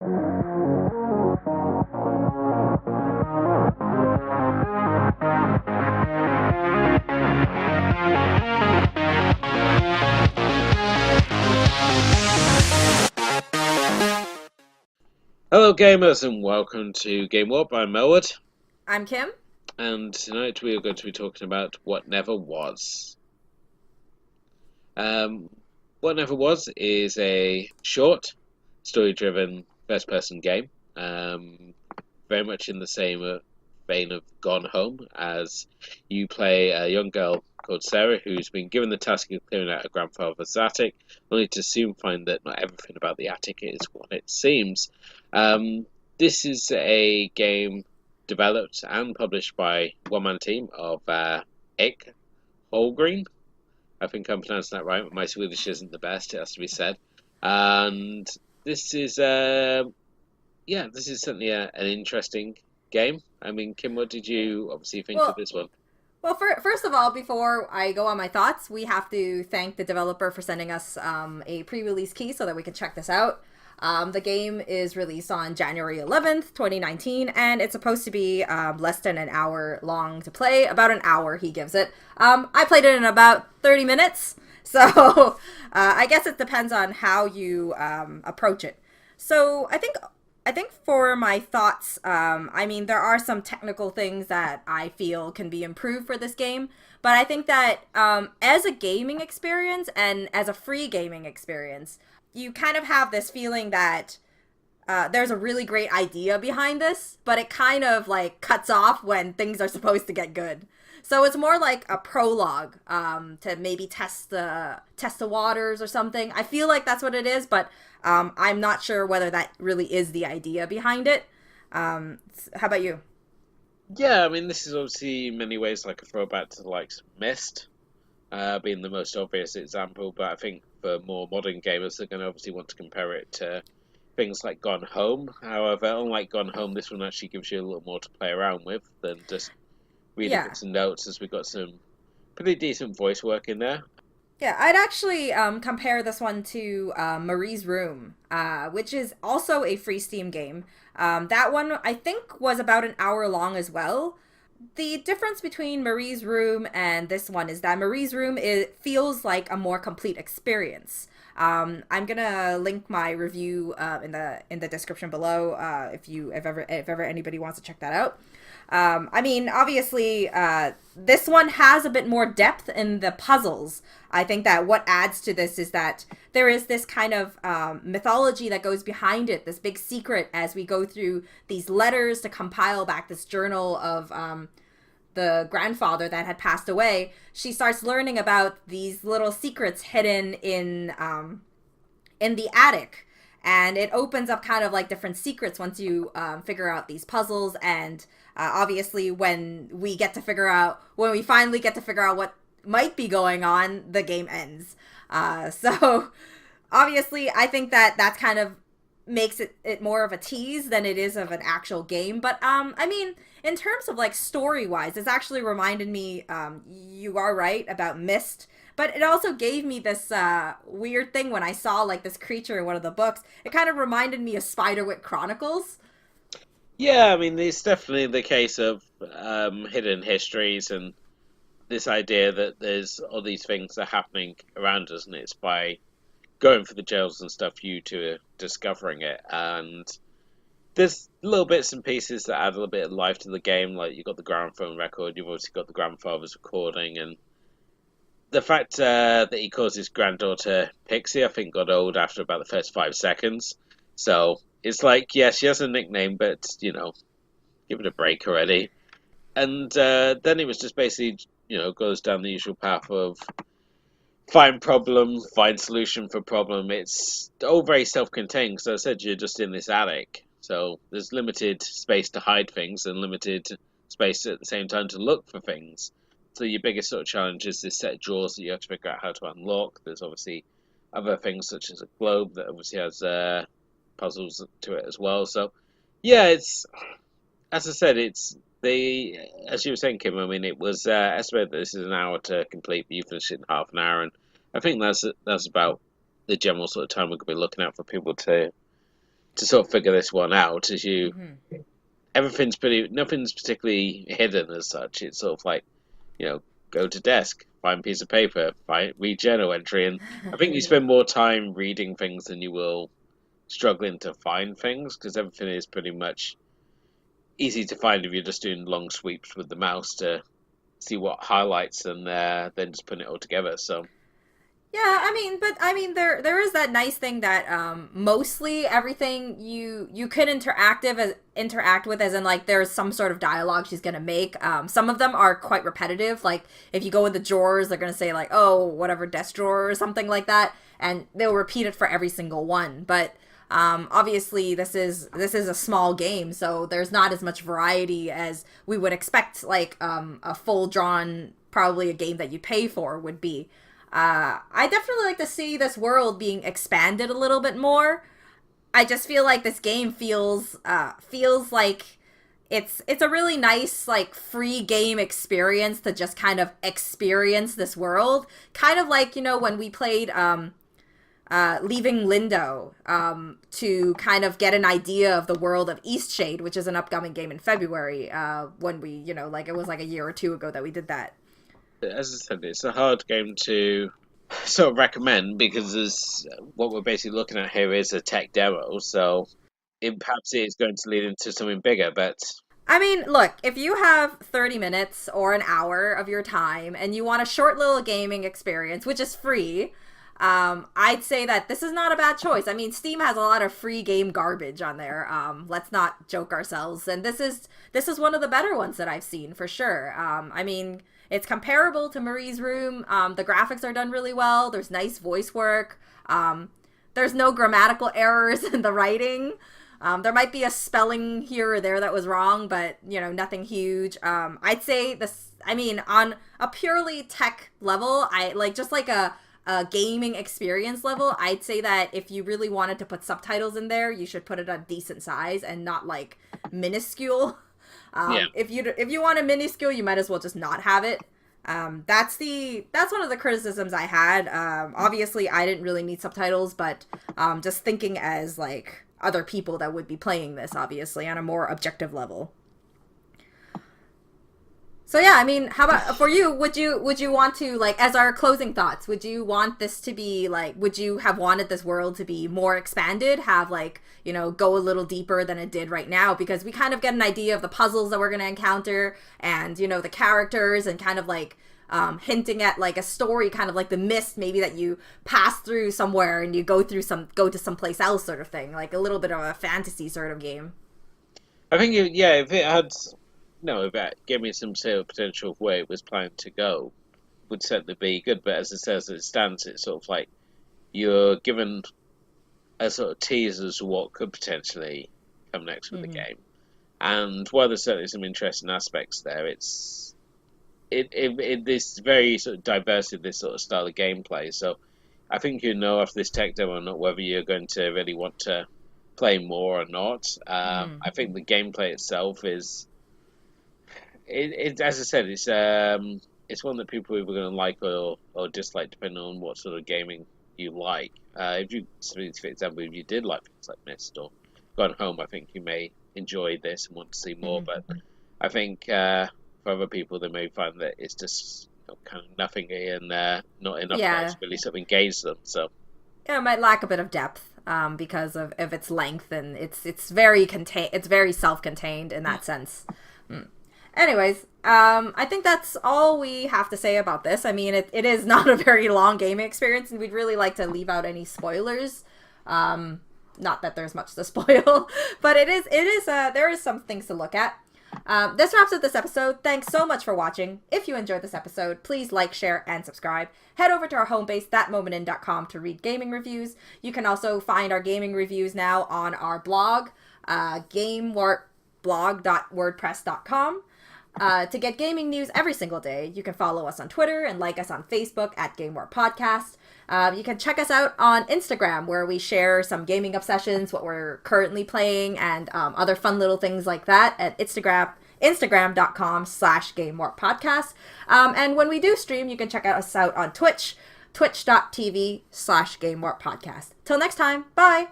Hello, gamers, and welcome to Game Warp. I'm Melwood, I'm Kim. and tonight we are going to be talking about What Never Was. Um, what Never Was is a short, story-driven first-person game, very much in the same vein of Gone Home, as you play a young girl called Sarah who's been given the task of clearing out her grandfather's attic, only to soon find that not everything about the attic is what it seems. Um, this is a game developed and published by one-man team of Acke Hallgren. I think I'm pronouncing that right, but my Swedish isn't the best, it has to be said. And this is this is certainly an interesting game. I mean, Kim, what did you obviously think of Well, this one? first of all, before I go on my thoughts, we have to thank the developer for sending us a pre-release key so that we can check this out. The game is released on January 11th, 2019, and it's supposed to be less than an hour long to play. About an hour, he gives it. I played it in about 30 minutes, so I guess it depends on how you approach it. So I think for my thoughts, I mean, there are some technical things that I feel can be improved for this game, but I think that as a gaming experience and as a free gaming experience, you kind of have this feeling that there's a really great idea behind this, but it kind of like cuts off when things are supposed to get good. So it's more like a prologue to maybe test the waters or something. I feel like that's what it is, but I'm not sure whether that really is the idea behind it. How about you? Yeah, I mean, this is obviously in many ways like a throwback to the likes of Myst, being the most obvious example. But I think for more modern gamers, they're going to obviously want to compare it to things like Gone Home. However, unlike Gone Home, this one actually gives you a little more to play around with than just reading Yeah. bits and notes, as we got some pretty decent voice work in there. Yeah, I'd actually compare this one to Marie's Room, which is also a free Steam game. That one, I think, was about an hour long as well. The difference between Marie's Room and this one is that Marie's Room, it feels like a more complete experience. I'm gonna link my review in the description below if ever anybody wants to check that out. I mean, obviously, this one has a bit more depth in the puzzles. I think that what adds to this is that there is this kind of mythology that goes behind it, this big secret as we go through these letters to compile back this journal of the grandfather that had passed away. She starts learning about these little secrets hidden in the attic, and it opens up kind of like different secrets once you figure out these puzzles. And obviously, when we finally get to figure out what might be going on, the game ends. So obviously, I think that that's kind of makes it more of a tease than it is of an actual game. But I mean, in terms of like story wise, it's actually reminded me. You are right about Mist, but it also gave me this weird thing when I saw like this creature in one of the books. It kind of reminded me of Spiderwick Chronicles. Yeah, I mean, it's definitely the case of hidden histories and this idea that there's all these things that are happening around us, and it's by going for the jails and stuff you two are discovering it. And there's little bits and pieces that add a little bit of life to the game, like you've got the gramophone record, you've obviously got the grandfather's recording, and the fact that he calls his granddaughter Pixie, I think, got old after about the first 5 seconds. So it's like, yeah, she has a nickname, but give it a break already. And then it was just basically, goes down the usual path of find problem, find solution for problem. It's all very self-contained because I said you're just in this attic, so there's limited space to hide things and limited space at the same time to look for things. So your biggest sort of challenge is this set of drawers that you have to figure out how to unlock. There's obviously other things such as a globe that obviously has puzzles to it as well. So yeah, it's as I said, it's the as you were saying, Kim. I mean, it was estimated that this is an hour to complete, but you finish it in half an hour, and I think that's about the general sort of time we're going to be looking at for people to to sort of figure this one out. As you, Mm-hmm. nothing's particularly hidden as such. It's sort of like, go to desk, find piece of paper, read journal entry, and I think you spend more time reading things than you will struggling to find things because everything is pretty much easy to find if you're just doing long sweeps with the mouse to see what highlights and then just putting it all together. So Yeah, there is that nice thing that mostly everything you could interact with, as in like there's some sort of dialogue she's gonna make. Some of them are quite repetitive. Like if you go in the drawers, they're gonna say like, "Oh, whatever desk drawer" or something like that, and they'll repeat it for every single one. But obviously, this is a small game, so there's not as much variety as we would expect. Like a full drawn, probably a game that you pay for would be. I definitely like to see this world being expanded a little bit more. I just feel like this game feels like it's a really nice like free game experience to just kind of experience this world. Kind of like, when we played Leaving Lindo to kind of get an idea of the world of Eastshade, which is an upcoming game in February, when we, like it was like a year or two ago that we did that. as I said, it's a hard game to sort of recommend because what we're basically looking at here is a tech demo, so perhaps it is going to lead into something bigger. But I mean, look, if you have 30 minutes or an hour of your time and you want a short little gaming experience, which is free, I'd say that this is not a bad choice. I mean, Steam has a lot of free game garbage on there. Let's not joke ourselves. And this is one of the better ones that I've seen for sure. I mean, it's comparable to Marie's Room. The graphics are done really well. There's nice voice work. There's no grammatical errors in the writing. There might be a spelling here or there that was wrong, but nothing huge. I'd say this. I mean, on a purely tech level, I like just like a gaming experience level. I'd say that if you really wanted to put subtitles in there, you should put it on decent size and not like minuscule. yeah, If you want a minuscule, you might as well just not have it. That's one of the criticisms I had. Obviously, I didn't really need subtitles, but just thinking as like other people that would be playing this, obviously on a more objective level. So yeah, I mean, how about for you? Would you want to, like, as our closing thoughts? Would you want this to be like? Would you have wanted this world to be more expanded? Have like go a little deeper than it did right now, because we kind of get an idea of the puzzles that we're gonna encounter and the characters, and kind of like hinting at like a story, kind of like The Mist, maybe that you pass through somewhere and you go to someplace else, sort of thing, like a little bit of a fantasy sort of game. I think if it had no, if it gave me some sort of potential of where it was planning to go, would certainly be good. But as it says, as it stands, it's sort of like you're given a sort of tease as to what could potentially come next with the game. And while there's certainly some interesting aspects there, it this very sort of diverse in this sort of style of gameplay. So I think after this tech demo or not whether you're going to really want to play more or not. I think the gameplay itself is as I said, it's one that people are either going to like or dislike depending on what sort of gaming you like. For example, if you did like things like Mist or Gone Home, I think you may enjoy this and want to see more. But I think for other people, they may find that it's just kind of nothing and not enough to really sort of engage them. So yeah, it might lack a bit of depth because of its length, and it's very it's very self-contained in that sense. Anyways, I think that's all we have to say about this. I mean, it is not a very long gaming experience, and we'd really like to leave out any spoilers. Not that there's much to spoil, but there is some things to look at. This wraps up this episode. Thanks so much for watching. If you enjoyed this episode, please like, share, and subscribe. Head over to our home base, thatmomentin.com, to read gaming reviews. You can also find our gaming reviews now on our blog, gamewarpblog.wordpress.com. To get gaming news every single day, you can follow us on Twitter and like us on Facebook at Game Warp Podcast. You can check us out on Instagram, where we share some gaming obsessions, what we're currently playing, and other fun little things like that at Instagram.com/Game Warp Podcast. And when we do stream, you can check us out on Twitch, twitch.tv/Game Warp Podcast. Till next time, bye!